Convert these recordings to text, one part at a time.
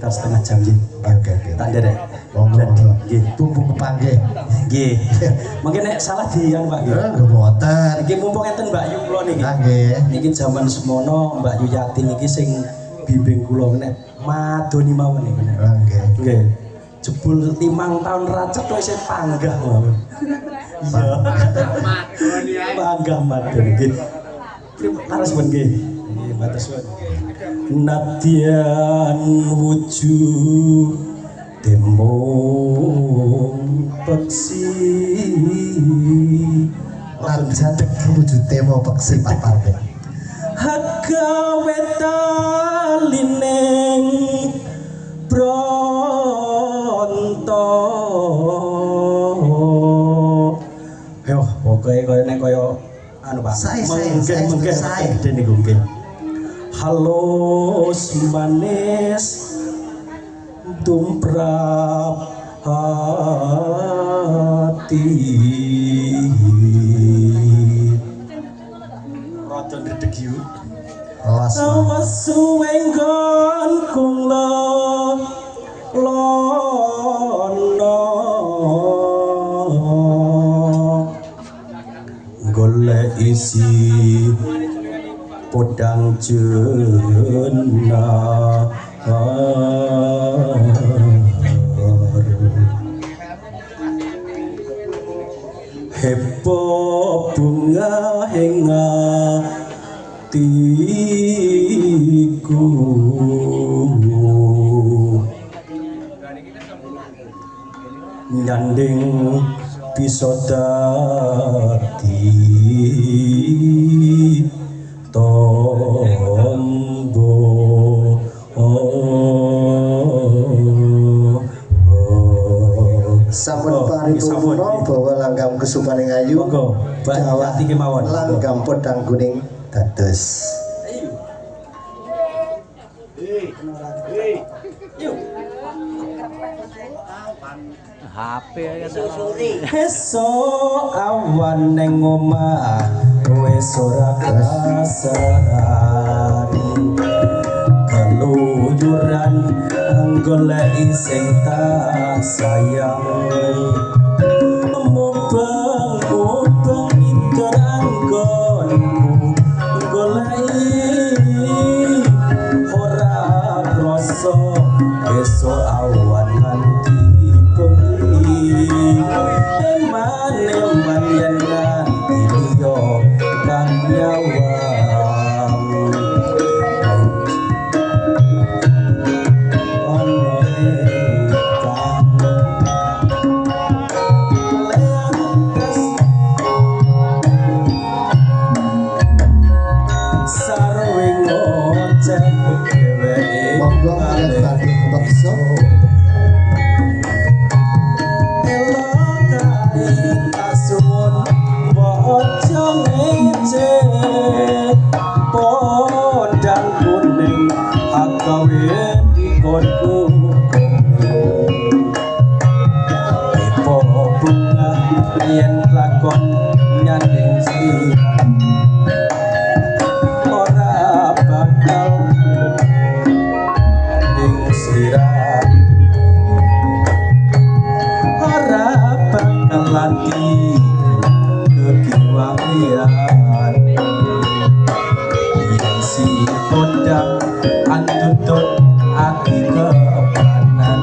sekitar setengah jam nggih. Oke. Tak nderek. Nggih, tumpuk kepanggih. Nggih. Mungkin nek salah dian Pak nggih. Nggih mboten. Iki mumpung enten Mbak Yu kula niki. Nggih. Niki jaman semono Mbak Yu Yati niki sing bimbing kula nek madoni mawon niki. Nggih. Nggih. Jebul 5 tahun racet wis panggah mawon. Iya. Panggah madoni nggih. Laras pun nggih. Nggih, matur suwun. Nadyan wujuh demong peksi Lanjut wujud temo peksi paparne. Hagawe talineng bronto. Yo, pokoke koyo nek koyo anu Pak. Mungkin gede niku nggih. Halus manis tumrap hati rada ndredeg yu awas suwenggon kula lono golek isi podang jenah hepo bunga henga tiku nyanding bisa dadi tombo sampun paripurna bawa langgam kesupaning ayu Jawa iki mawon langgam podang kuning dados HP ya esok awan neng omah wis ora kasari keluyuran golek sing tak sayang mubeng iker anggonku golek ora krasa esok awan nganti eman yen nganti liya kang nyawang ono sarwing ngoceh dheweke monggo badhe beksa podang kuning agawe dikonku epo bunga yen lakon nyanding siram ora bakal ning siram ora bakal lati kekiwangian si podang antutut ati kepanan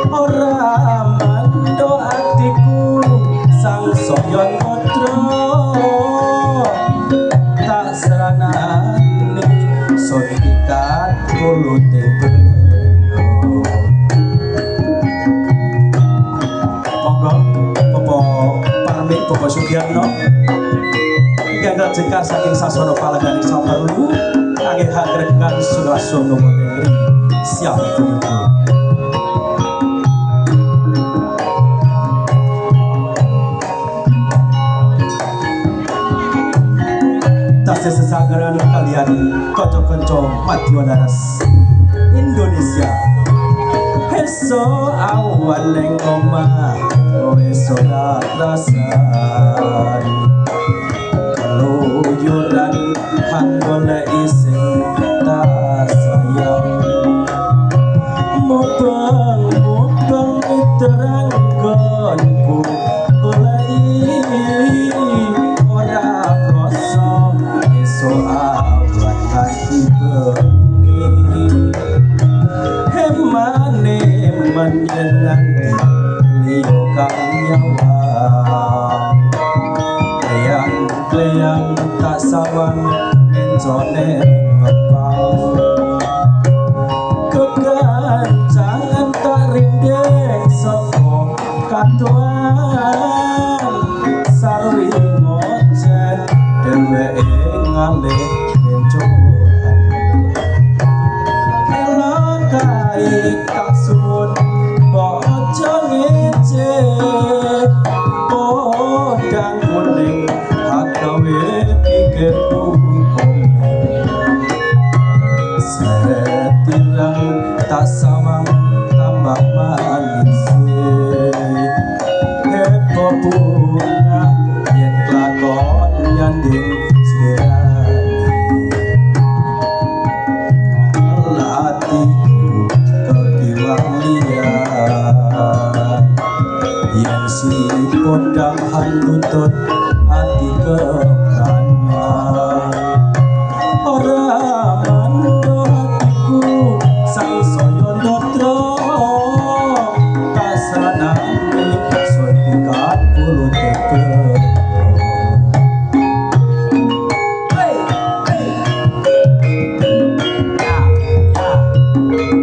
ora mando atiku sang soyon modro tak seranani sotikat kulute beno monggo Bapak Parmi Bapak Sugiyarno ganggal jengkar saking sasono palagani saparulu kangge hagregan surasono moderi siap punika tasih sesanggaran kalian kanca-kanca Madyawaras Indonesia esok awan ning omah wis ora rasani keluyuran hang golek sing tak sayang katuan sarwi ngocet dheweke ngalih kencoran elok kae tak suwun bojo ngecek podang kuning hak gawe pikir setirang tak sawang tambah manis hepo bunga yen lakon nyanding sirani latiku kekiwang liyan yen si podang handutut hati kekanan ora mando hatiku sang soyo ndotro kasanane suntikan kulo teke hey hey ya ya hey oh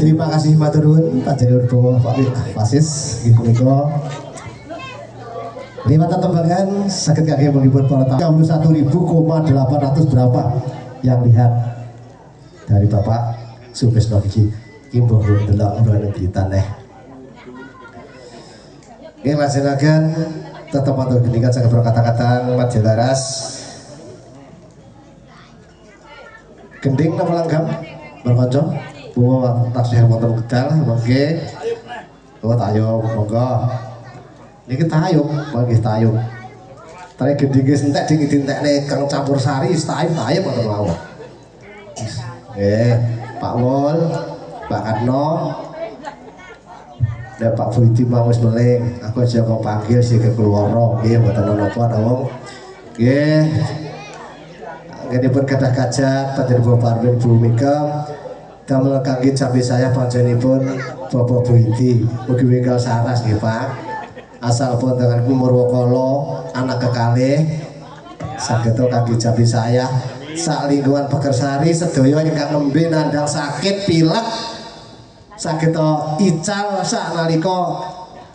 Terima kasih matur nuwun panjenengan Bapak Fakih Fasis nggih punika liwat tembangan saged kagem menghibur para tamu 61.800 berapa yang lihat dari Bapak Supisno iki mbah delok mrene berita neh nggih lajengaken tetep matur gendingan saged kata-kata Mat Jelaras gending napa langgam berkanca buat tasbih wonten kedal mangke oh tayub monggo niki tayub mangke tayub trek gendinge entek dintekne Kang Campur Sari tayub wonten mawon Pak Wol Pak Katno dan Pak Fuiti mau wis meling aku aja kok panggil sih ke keluara nggih mboten napa namung nggih nggih kadah kajat panjenengan Bapak Arwin Bu Mika damel kangge cabe saya panjenenganipun Bapak Fuiti mugi wekal saras nggih Pak asal pun dengan Purwokala anak kekalih saged kangge cabe saya sak lingkungan Pekersari sedaya ingkang nembe nandang sakit pilek saged ical sak nalika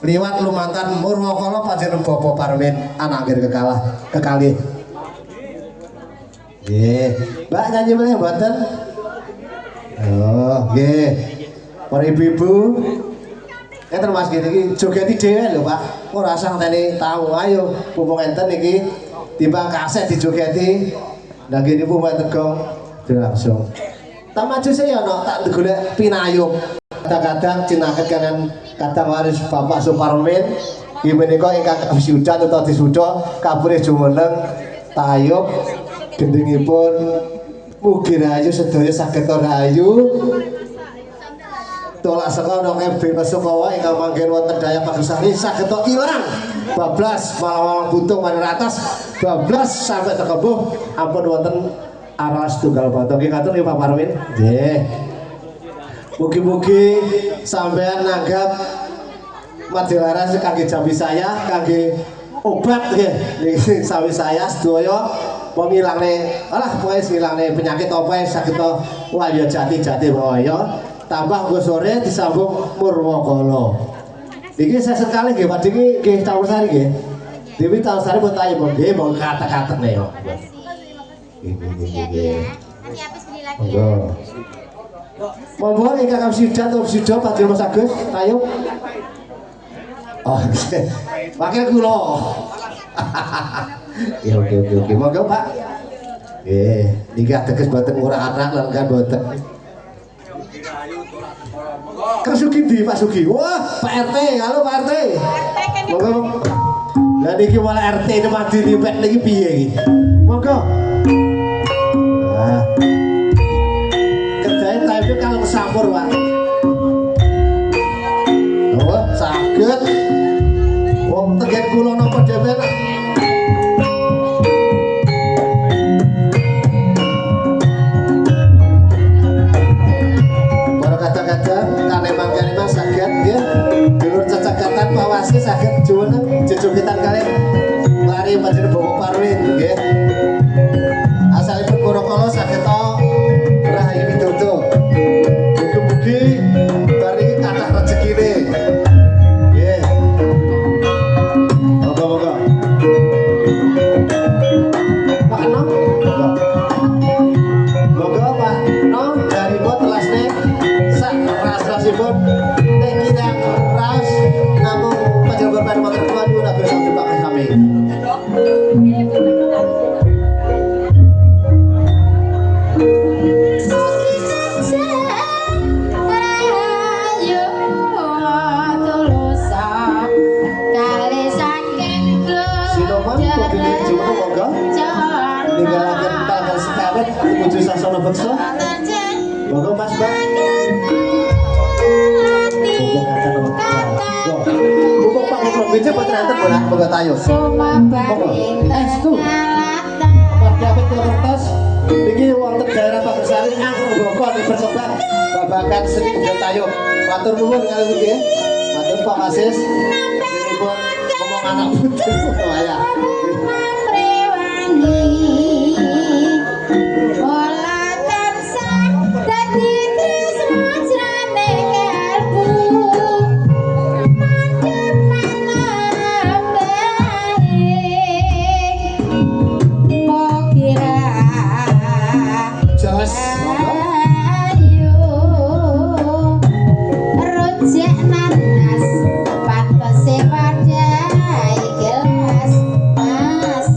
liwat lumantar Purwokala panjenengan Bapak Parmin anak kekalih Nggih. Mbak nyanyi meneh mboten? Oh, nggih. Para ibu-ibu. Enten Mas gini iki jogeti dhewe lho, Pak. Ora usah ngenteni tamu. Ayo, mumpung enten iki timbang kaset dijogeti. Lah gini mumpung tegong langsung. Tak maju saya ono tak golek pinayung. Kadang-kadang cinaket kanan kadang waris Bapak Suparmin. Iki menika ingkang wisuda utawa disuda kabure jumeneng tayub gendingipun mugi rahayu sedaya saged rahayu. Tolak saka nang MB Pesukawa ingkang manggen wonten Dayak Pagesari saged ilang bablas malah buntung mari atas bablas sampai tekembuh ampun wonten aras tunggal batok nggih ngatur nggih Pak Parmin. Nggih. Mugi-mugi sampean nanggap Madelaras kangge jambi saya kangge obat nggih niki sawi saya sedaya pemilangne alah pokoke ngilangne penyakit apa saged waya jati-jati waya. Tambah gue sore disambung Murwakala. Iki saya sekali nggih Pak Diki nggih Taun Sari nggih. Dewi Taun Sari buat tanya nggih mau kata-kata nih yo. Nggih. Nanti habis beli lagi ya. Monggo ingkang wisuda atau wisuda Pak Mas Agus, ayo. Oh, wakil kula. Oke. Monggo Pak. Nggih, niki ateges boten ngurah anak lan kan boten. Kang Sugi di Pak Sugi. Wah, Pak RT. Halo Pak RT. Monggo. Lah niki malah RT ini mati lipet niki piye iki? Monggo. Nah. Kerjain tapi kalau kesampur, Pak. Oh, saged. Wong tegen kula napa dhewe. Pak Wasis saged jumeneng jejogetan kalian lari panjenengan Bapak Parmin nggih. Asalipun Murwakala saged Rahayu Widodo. Mugi-mugi bari kathah rezekine. Nggih. Monggo-monggo. Pak Nom. Monggo Pak Nom dari buat telasne sak ras-rasipun teh kita ras namun panjenengan bermain motor kuat udah besok dipakai kami. Sinoman kok dene jumlah monggo. Ninggalaken tanggal sekabat menuju sasana beksa. Monggo Mas Mbak. Bisa buat nanti boleh buat tayo. Itu. Dapat kertas. Ini uang daerah Pagesari angker bokor diperkembang babakan seni buat tayo. Matur nuwun kali ini. Matur Pak Asis. Ini buat ngomong anak putih ya. Nanas, pat kese wadai gelas, mas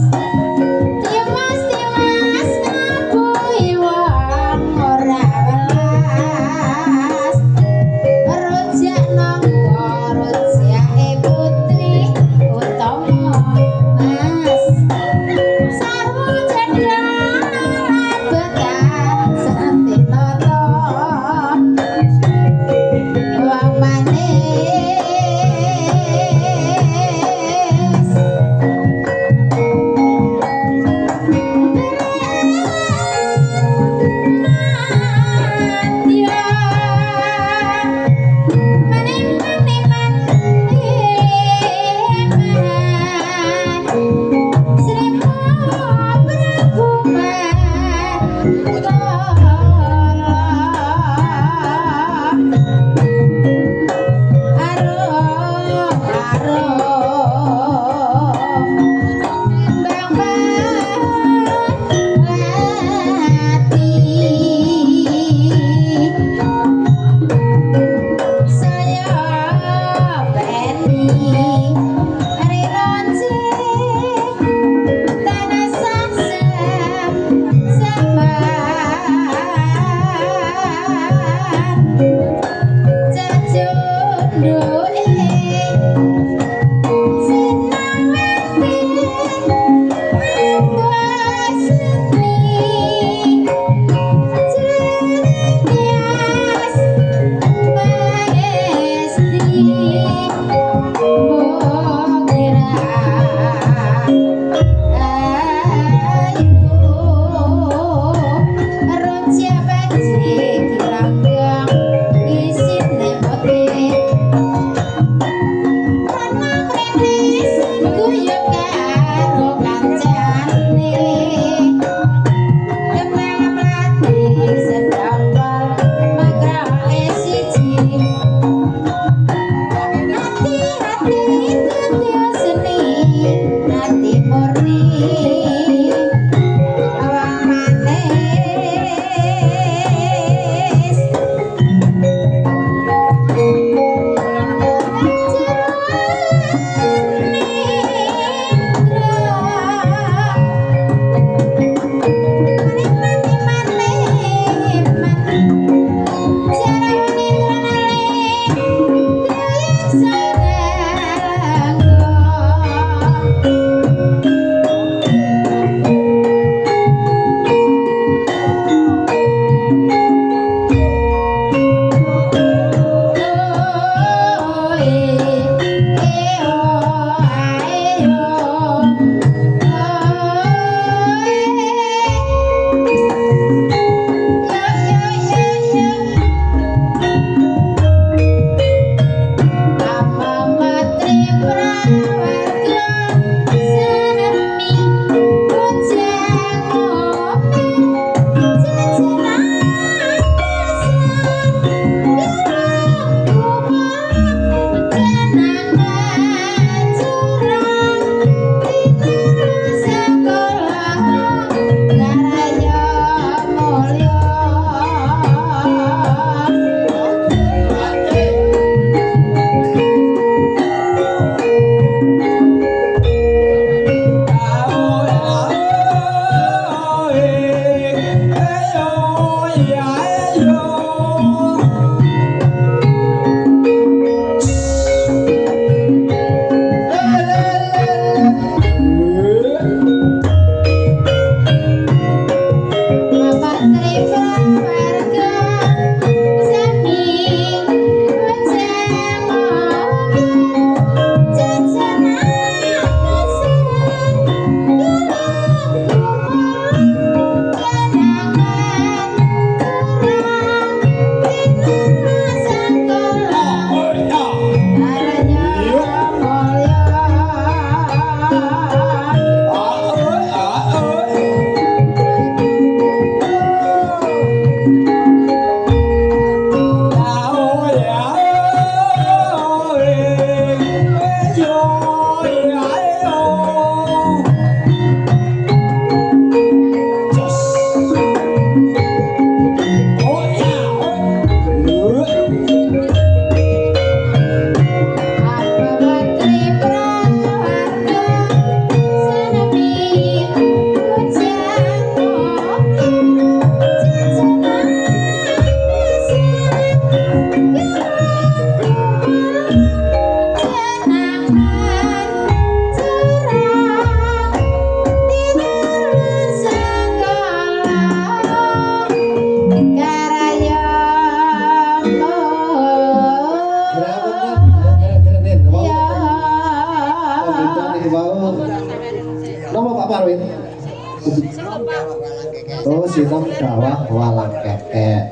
Oh, sinom dawah walang kekek.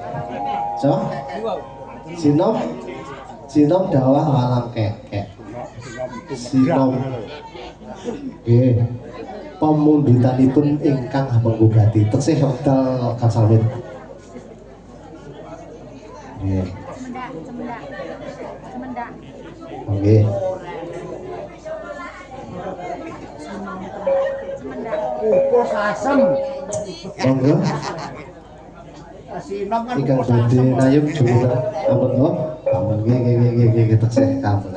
So, sinom dawah walang kekek. Sinom. Nggih. Pemundutanipun ingkang menggugati teksih wekdal Kang Salmin. Nggih. Cemendak. Nggih. Kukus asem. Monggo. Sinom kan Ingkang badhe nayum jumeneng ampun kok. Ampun nggih teksih kampun.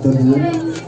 matur nuwun.